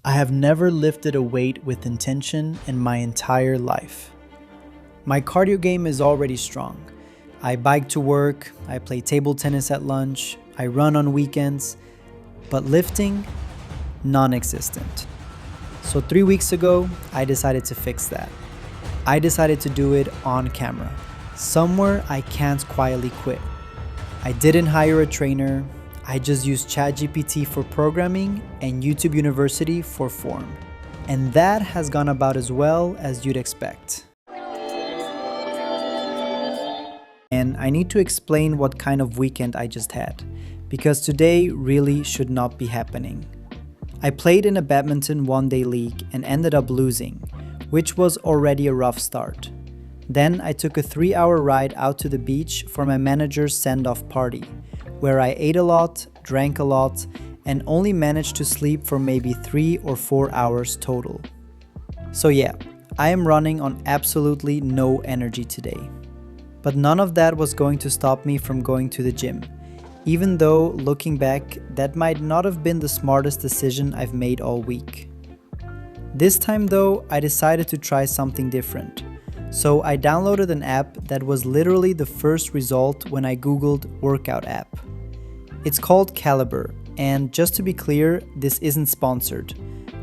I have never lifted a weight with intention in my entire life. My cardio game is already strong. I bike to work, I play table tennis at lunch, I run on weekends, but lifting, non-existent. So 3 weeks ago, I decided to fix that. I decided to do it on camera, somewhere I can't quietly quit. I didn't hire a trainer, I just used ChatGPT for programming and YouTube University for form. And that has gone about as well as you'd expect. And I need to explain what kind of weekend I just had, because today really should not be happening. I played in a badminton one-day league and ended up losing, which was already a rough start. Then I took a 3-hour ride out to the beach for my manager's send-off party, where I ate a lot, drank a lot, and only managed to sleep for maybe 3 or 4 hours total. So yeah, I am running on absolutely no energy today. But none of that was going to stop me from going to the gym, even though, looking back, that might not have been the smartest decision I've made all week. This time though, I decided to try something different. So I downloaded an app that was literally the first result when I googled workout app. It's called Caliber, and just to be clear, this isn't sponsored.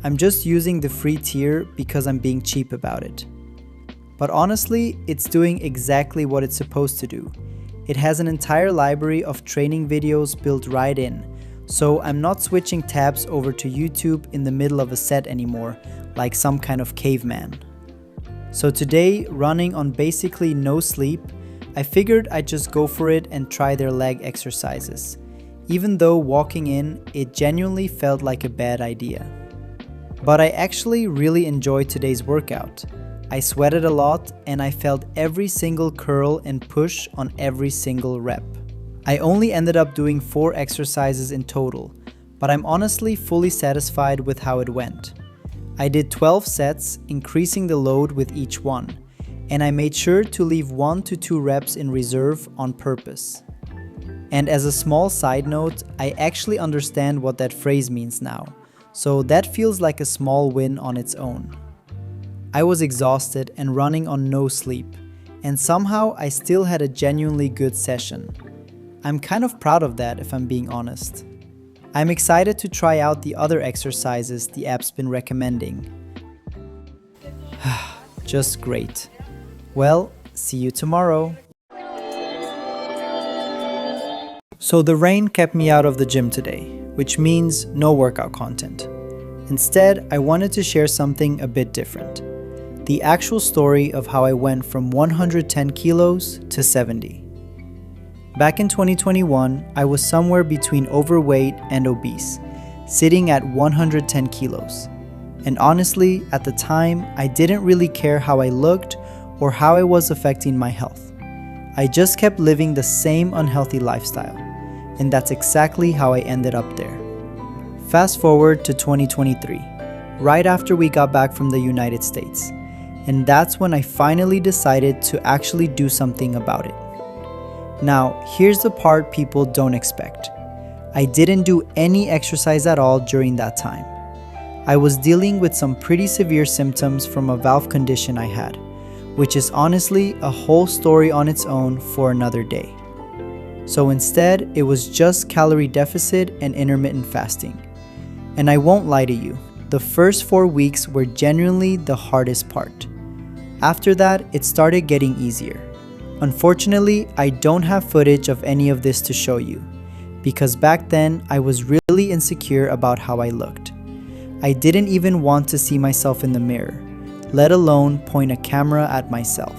I'm just using the free tier because I'm being cheap about it. But honestly, it's doing exactly what it's supposed to do. It has an entire library of training videos built right in, so I'm not switching tabs over to YouTube in the middle of a set anymore, like some kind of caveman. So today, running on basically no sleep, I figured I'd just go for it and try their leg exercises. Even though walking in, it genuinely felt like a bad idea. But I actually really enjoyed today's workout. I sweated a lot and I felt every single curl and push on every single rep. I only ended up doing 4 exercises in total, but I'm honestly fully satisfied with how it went. I did 12 sets, increasing the load with each one, and I made sure to leave 1 to 2 reps in reserve on purpose. And as a small side note, I actually understand what that phrase means now, so that feels like a small win on its own. I was exhausted and running on no sleep, and somehow I still had a genuinely good session. I'm kind of proud of that if I'm being honest. I'm excited to try out the other exercises the app's been recommending. Just great. Well, see you tomorrow. So the rain kept me out of the gym today, which means no workout content. Instead, I wanted to share something a bit different. The actual story of how I went from 110 kilos to 70. Back in 2021, I was somewhere between overweight and obese, sitting at 110 kilos. And honestly, at the time, I didn't really care how I looked or how it was affecting my health. I just kept living the same unhealthy lifestyle, and that's exactly how I ended up there. Fast forward to 2023, right after we got back from the United States. And that's when I finally decided to actually do something about it. Now, here's the part people don't expect. I didn't do any exercise at all during that time. I was dealing with some pretty severe symptoms from a valve condition I had, which is honestly a whole story on its own for another day. So instead, it was just calorie deficit and intermittent fasting. And I won't lie to you, the first 4 weeks were genuinely the hardest part. After that, it started getting easier. Unfortunately, I don't have footage of any of this to show you, because back then I was really insecure about how I looked. I didn't even want to see myself in the mirror, let alone point a camera at myself.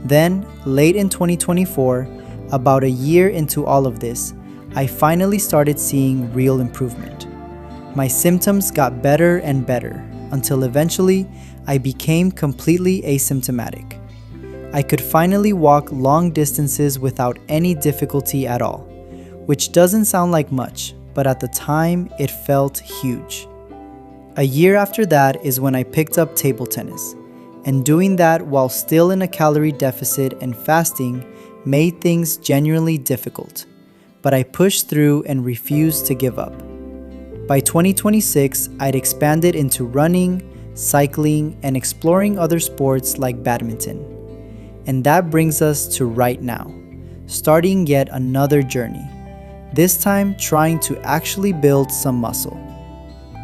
Then, late in 2024, about a year into all of this, I finally started seeing real improvement. My symptoms got better and better, until eventually, I became completely asymptomatic. I could finally walk long distances without any difficulty at all, which doesn't sound like much, but at the time, it felt huge. A year after that is when I picked up table tennis, and doing that while still in a calorie deficit and fasting made things genuinely difficult, but I pushed through and refused to give up. By 2026, I'd expanded into running, cycling, and exploring other sports like badminton. And that brings us to right now, starting yet another journey, this time trying to actually build some muscle.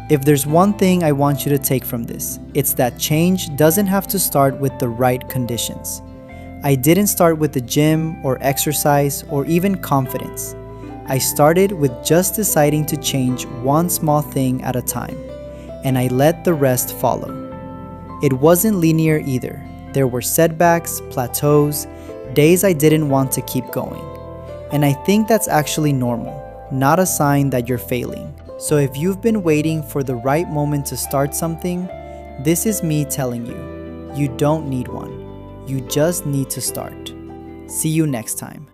If there's one thing I want you to take from this, it's that change doesn't have to start with the right conditions. I didn't start with the gym or exercise or even confidence. I started with just deciding to change one small thing at a time, and I let the rest follow. It wasn't linear either. There were setbacks, plateaus, days I didn't want to keep going. And I think that's actually normal, not a sign that you're failing. So if you've been waiting for the right moment to start something, this is me telling you, you don't need one. You just need to start. See you next time.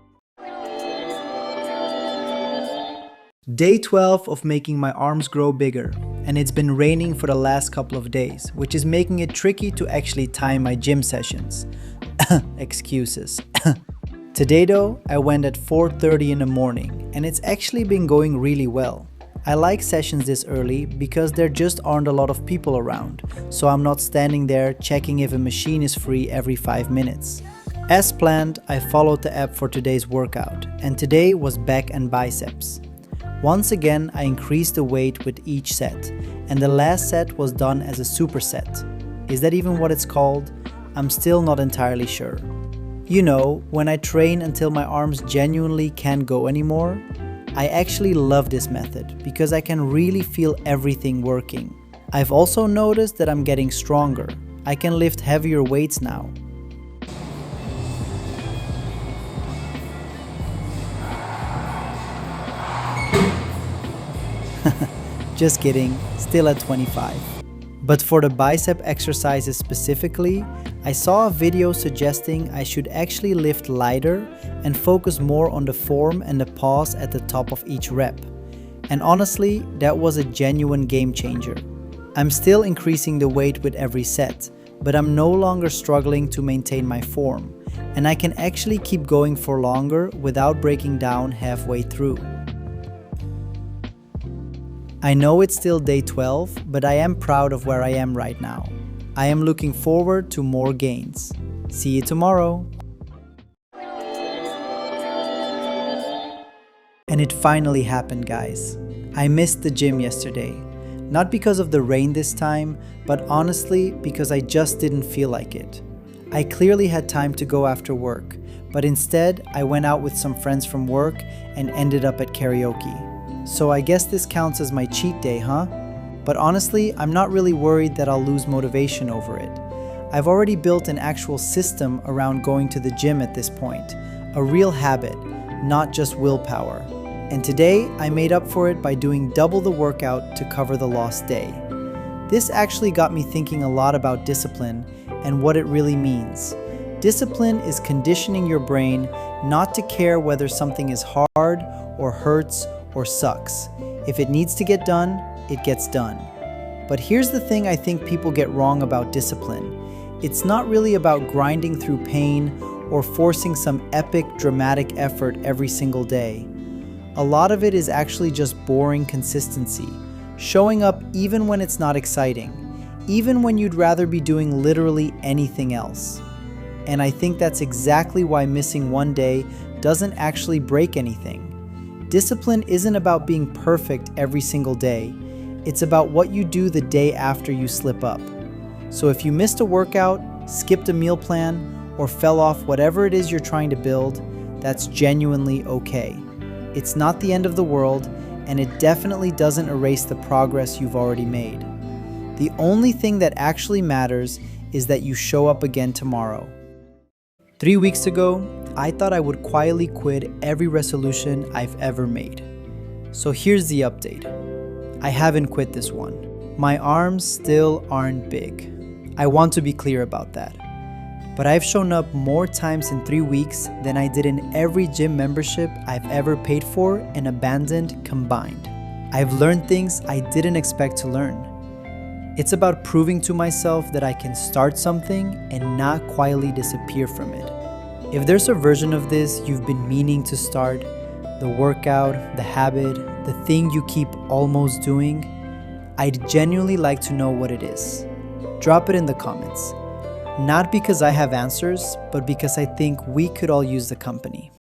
Day 12 of making my arms grow bigger, and it's been raining for the last couple of days, which is making it tricky to actually time my gym sessions. Excuses. Today though, I went at 4:30 in the morning, and it's actually been going really well. I like sessions this early because there just aren't a lot of people around, so I'm not standing there checking if a machine is free every 5 minutes. As planned, I followed the app for today's workout, and today was back and biceps. Once again, I increased the weight with each set, and the last set was done as a superset. Is that even what it's called? I'm still not entirely sure. You know, when I train until my arms genuinely can't go anymore, I actually love this method because I can really feel everything working. I've also noticed that I'm getting stronger. I can lift heavier weights now. Just kidding, still at 25. But for the bicep exercises specifically, I saw a video suggesting I should actually lift lighter and focus more on the form and the pause at the top of each rep. And honestly, that was a genuine game changer. I'm still increasing the weight with every set, but I'm no longer struggling to maintain my form, and I can actually keep going for longer without breaking down halfway through. I know it's still day 12, but I am proud of where I am right now. I am looking forward to more gains. See you tomorrow. And it finally happened, guys. I missed the gym yesterday. Not because of the rain this time, but honestly because I just didn't feel like it. I clearly had time to go after work, but instead I went out with some friends from work and ended up at karaoke. So I guess this counts as my cheat day, huh? But honestly, I'm not really worried that I'll lose motivation over it. I've already built an actual system around going to the gym at this point, a real habit, not just willpower. And today, I made up for it by doing double the workout to cover the lost day. This actually got me thinking a lot about discipline and what it really means. Discipline is conditioning your brain not to care whether something is hard or hurts or sucks. If it needs to get done, it gets done. But here's the thing I think people get wrong about discipline. It's not really about grinding through pain or forcing some epic, dramatic effort every single day. A lot of it is actually just boring consistency, showing up even when it's not exciting, even when you'd rather be doing literally anything else. And I think that's exactly why missing one day doesn't actually break anything. Discipline isn't about being perfect every single day. It's about what you do the day after you slip up. So if you missed a workout, skipped a meal plan, or fell off whatever it is you're trying to build, that's genuinely okay. It's not the end of the world, and it definitely doesn't erase the progress you've already made. The only thing that actually matters is that you show up again tomorrow. 3 weeks ago, I thought I would quietly quit every resolution I've ever made. So here's the update. I haven't quit this one. My arms still aren't big. I want to be clear about that. But I've shown up more times in 3 weeks than I did in every gym membership I've ever paid for and abandoned combined. I've learned things I didn't expect to learn. It's about proving to myself that I can start something and not quietly disappear from it. If there's a version of this you've been meaning to start, the workout, the habit, the thing you keep almost doing? I'd genuinely like to know what it is. Drop it in the comments. Not because I have answers, but because I think we could all use the company.